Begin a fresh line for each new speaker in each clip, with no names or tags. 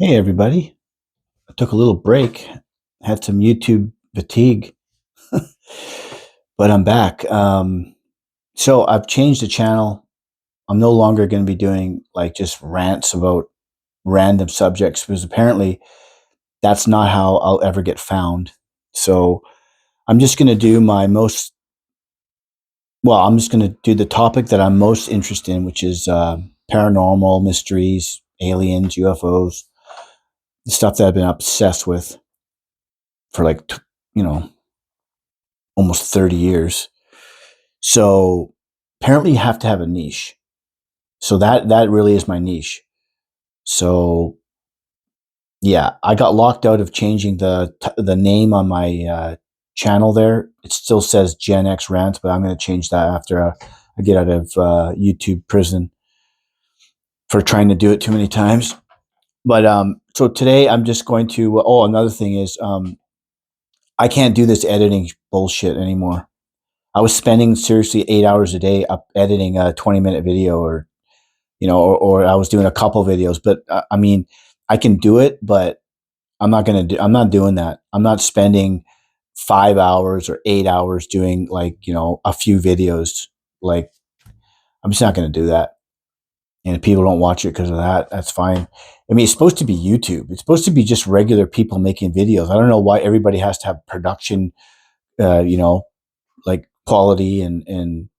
Hey everybody. I took a little break, had some YouTube fatigue, but I'm back. So I've changed the channel. I'm no longer going to be doing like just rants about random subjects because apparently that's not how I'll ever get found. So I'm just going to do I'm just going to do the topic that I'm most interested in, which is paranormal mysteries, aliens, UFOs, the stuff that I've been obsessed with for you know, almost 30 years. So apparently you have to have a niche. So that really is my niche. So yeah, I got locked out of changing the name on my channel there. It still says Gen X Rant, but I'm going to change that after I get out of YouTube prison for trying to do it too many times. But so today I'm just going to. Oh, another thing is I can't do this editing bullshit anymore. I was spending seriously 8 hours a day up editing a 20-minute video, or I was doing a couple videos. But I mean, I can do it, but I'm not doing that. I'm not spending 5 hours or 8 hours doing a few videos. Like, I'm just not going to do that. And if people don't watch it because of that, that's fine. I mean, it's supposed to be YouTube. It's supposed to be just regular people making videos. I don't know why everybody has to have production, you know, like quality and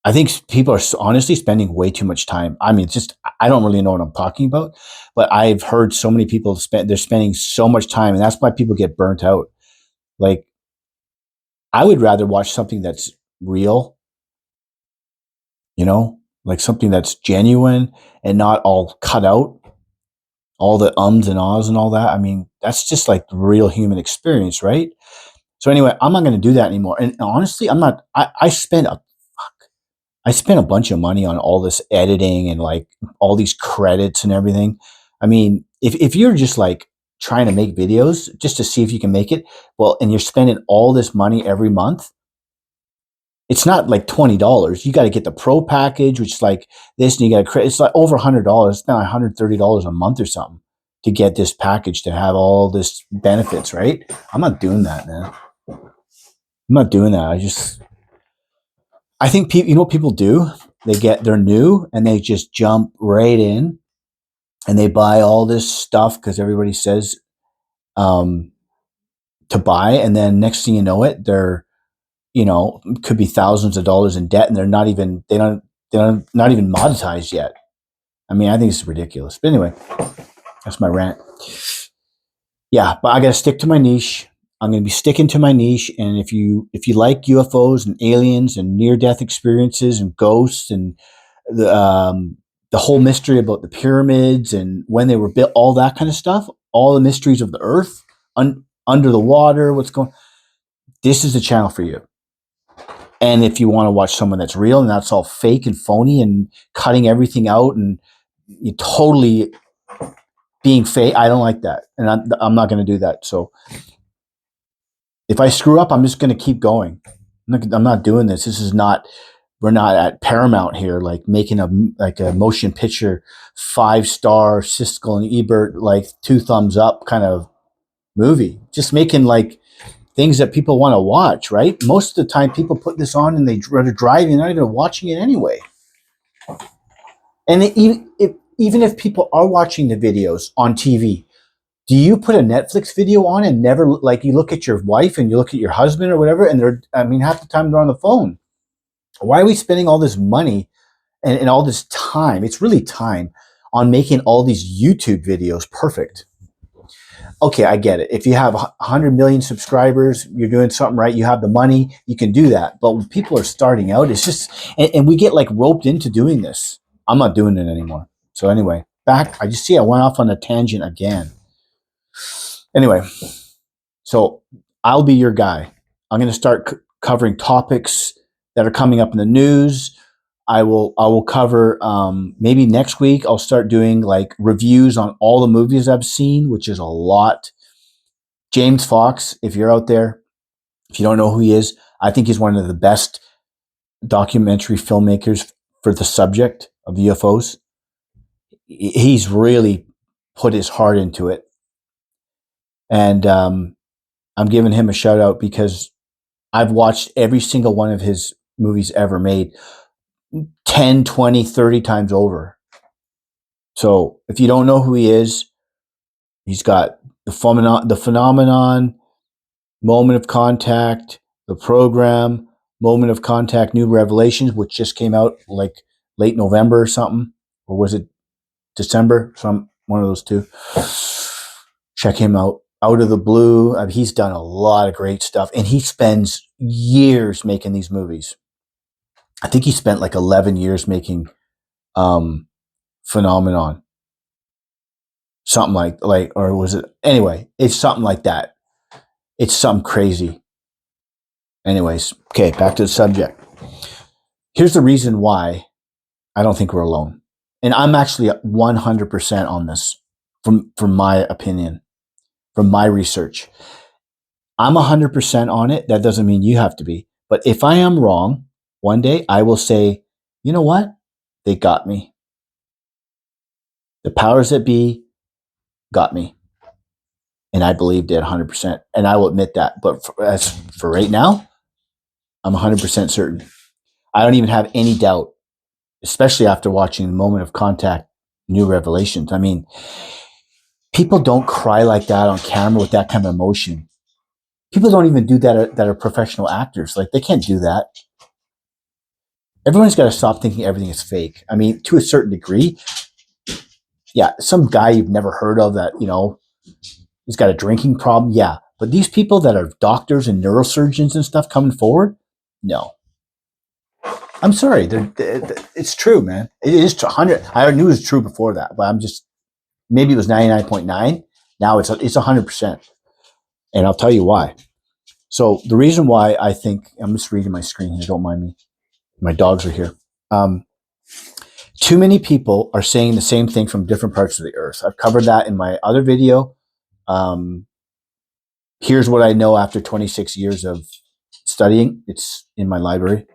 I think people are honestly spending way too much time. I mean, it's just I don't really know what I'm talking about, but I've heard so many people they're spending so much time, and that's why people get burnt out. Like, I would rather watch something that's real, like something that's genuine and not all cut out, all the ums and ahs and all that. I mean, that's just like the real human experience, right? So anyway, I'm not going to do that anymore. And honestly, I'm not. I spent a bunch of money on all this editing and like all these credits and everything. I mean, if you're just like trying to make videos just to see if you can make it, well, and you're spending all this money every month, it's not like $20. You got to get the pro package, which is like this, and you got to credit. It's like over $100. It's about $130 a month or something to get this package to have all this benefits, right? I'm not doing that, man. I'm not doing that. I think people, you know what people do? They're new and they just jump right in and they buy all this stuff because everybody says um, to buy, and then next thing you know it, they're could be thousands of dollars in debt, and they're not even monetized yet. I mean, I think it's ridiculous. But anyway, that's my rant. Yeah, but I got to stick to my niche. I'm going to be sticking to my niche, and if you like UFOs and aliens and near death experiences and ghosts and the the whole mystery about the pyramids and when they were built, all that kind of stuff, all the mysteries of the earth, under the water, what's going. This is the channel for you. And if you want to watch someone that's real and that's all fake and phony and cutting everything out and you totally being fake, I don't like that, and I'm not going to do that. So if I screw up, I'm just going to keep going. I'm not doing this. This is not. We're not at Paramount here, like making a motion picture 5-star Siskel and Ebert, like 2 thumbs up kind of movie. Just making like things that people want to watch, right? Most of the time, people put this on and they're driving, they're not even watching it anyway. And even if people are watching the videos on TV, do you put a Netflix video on and never, like, you look at your wife and you look at your husband or whatever, and half the time they're on the phone. Why are we spending all this money and all this time? It's really time on making all these YouTube videos perfect. Okay, I get it. If you have 100 million subscribers, you're doing something right. You have the money, you can do that. But when people are starting out, it's just, and we get like roped into doing this. I'm not doing it anymore. So anyway, back. I went off on a tangent again. Anyway, so I'll be your guy. I'm going to start covering topics that are coming up in the news. I will cover maybe next week. I'll start doing like reviews on all the movies I've seen, which is a lot. James Fox, if you're out there, if you don't know who he is, I think he's one of the best documentary filmmakers for the subject of UFOs. He's really put his heart into it. And I'm giving him a shout out because I've watched every single one of his movies ever made 10, 20, 30 times over. So if you don't know who he is, he's got the phenomenon, moment of contact, the program, moment of contact, new revelations, which just came out like late November or something, or was it December? Some one of those two. Check him out. Out of the Blue. He's done a lot of great stuff, and he spends years making these movies. I think he spent like 11 years making Phenomenon, something like, or was it? Anyway, it's something like that. It's something crazy. Anyways, okay, back to the subject. Here's the reason why I don't think we're alone, and I'm actually 100% on this from my opinion, from my research. I'm 100% on it. That doesn't mean you have to be. But if I am wrong, one day I will say, you know what? They got me. The powers that be got me. And I believed it 100%. And I will admit that. But as for right now, I'm 100% certain. I don't even have any doubt, especially after watching the Moment of Contact, New Revelations. I mean, people don't cry like that on camera with that kind of emotion. People don't even do that are professional actors. Like, they can't do that. Everyone's got to stop thinking everything is fake. I mean, to a certain degree, yeah, some guy you've never heard of that, he's got a drinking problem. Yeah. But these people that are doctors and neurosurgeons and stuff coming forward, no. I'm sorry. It's true, man. It is 100. I knew it was true before that, but maybe it was 99.9. Now it's 100%. And I'll tell you why. So the reason why I think, I'm just reading my screen here. Don't mind me. My dogs are here. Too many people are saying the same thing from different parts of the earth. I've covered that in my other video. Here's what I know after 26 years of studying. It's in my library.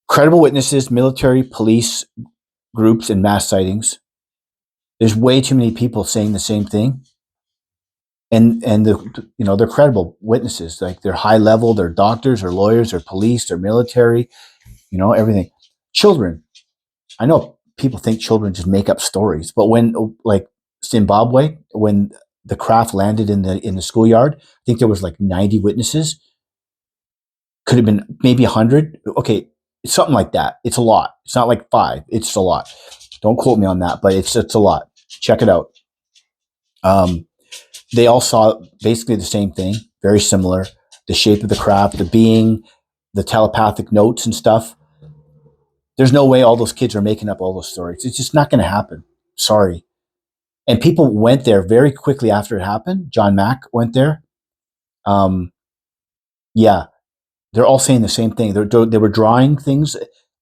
Credible witnesses, military, police groups, and mass sightings. There's way too many people saying the same thing. And they're credible witnesses. Like, they're high level, they're doctors or lawyers or police or military, everything. Children. I know people think children just make up stories, but when, like, Zimbabwe, when the craft landed in the schoolyard, I think there was like 90 witnesses. Could have been maybe 100. Okay, something like that. It's a lot. It's not like 5. It's a lot. Don't quote me on that, but it's a lot. Check it out. They all saw basically the same thing, very similar. The shape of the craft, the being, the telepathic notes and stuff. There's no way all those kids are making up all those stories. It's just not going to happen. Sorry. And people went there very quickly after it happened. John Mack went there. Yeah, they're all saying the same thing. They were drawing things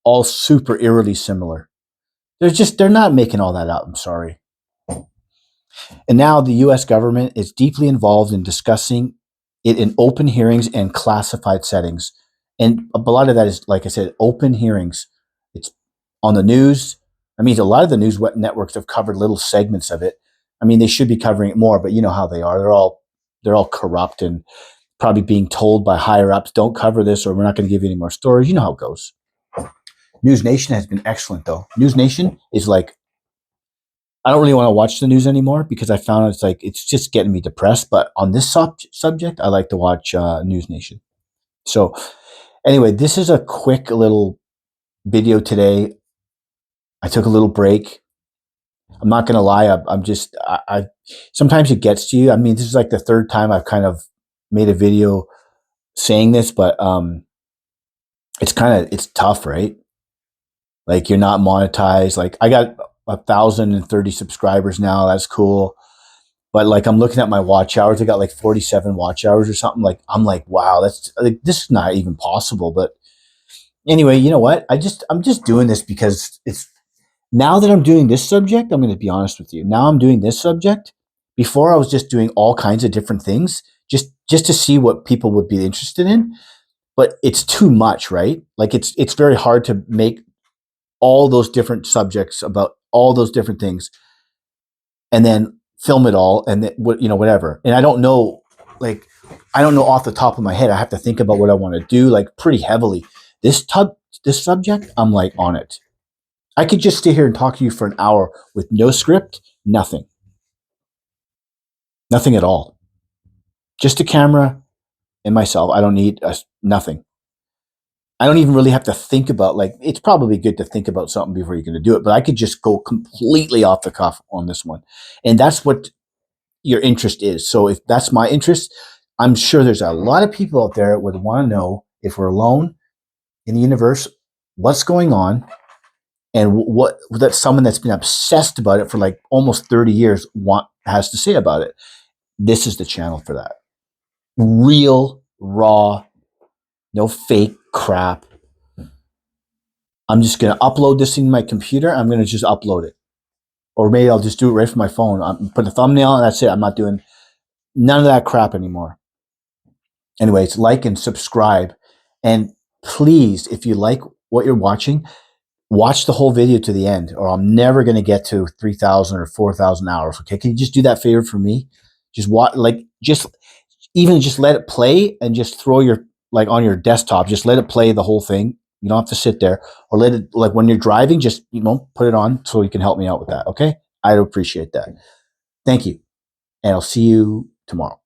all super eerily similar. They're not making all that up. I'm sorry. And now the U.S. government is deeply involved in discussing it in open hearings and classified settings. And a lot of that is, like I said, open hearings. It's on the news. I mean, a lot of the news networks have covered little segments of it. I mean, they should be covering it more, but you know how they are. They're all corrupt and probably being told by higher ups, don't cover this or we're not going to give you any more stories. You know how it goes. News Nation has been excellent, though. News Nation is like, I don't really want to watch the news anymore because I found it's just getting me depressed. But on this subject, I like to watch News Nation. So anyway, this is a quick little video today. I took a little break. I'm not going to lie. I sometimes it gets to you. I mean, this is like the third time I've kind of made a video saying this, but it's tough, right? Like, you're not monetized. Like, I got 1,030 subscribers now. That's cool. But like, I'm looking at my watch hours. I got like 47 watch hours or something. Like, I'm like, wow, that's like, this is not even possible. But anyway, you know what? I'm just doing this because it's now that I'm doing this subject, I'm going to be honest with you. Now I'm doing this subject. Before I was just doing all kinds of different things just to see what people would be interested in. But it's too much, right? Like, it's very hard to make all those different subjects about all those different things. and then film it all, and then, whatever. And I don't know, like, I don't know off the top of my head. I have to think about what I want to do, like, pretty heavily. This subject, I'm like on it. I could just sit here and talk to you for an hour with no script, nothing at all. Just a camera and myself. I don't need nothing. I don't even really have to think about, like, it's probably good to think about something before you're going to do it, but I could just go completely off the cuff on this one. And that's what your interest is. So if that's my interest, I'm sure there's a lot of people out there that would want to know, if we're alone in the universe, what's going on, and what that someone that's been obsessed about it for like almost 30 years has to say about it. This is the channel for that. Real, raw, no fake crap. I'm just going to upload this in my computer. I'm going to just upload it. Or maybe I'll just do it right from my phone. Put a thumbnail and that's it. I'm not doing none of that crap anymore. Anyways, like and subscribe. And please, if you like what you're watching, watch the whole video to the end, or I'm never going to get to 3,000 or 4,000 hours. Okay. Can you just do that favor for me? Just watch, like, just let it play, and just throw your, like, on your desktop, just let it play the whole thing. You don't have to sit there, or let it, like, when you're driving, just, put it on so you can help me out with that. Okay. I'd appreciate that. Thank you. And I'll see you tomorrow.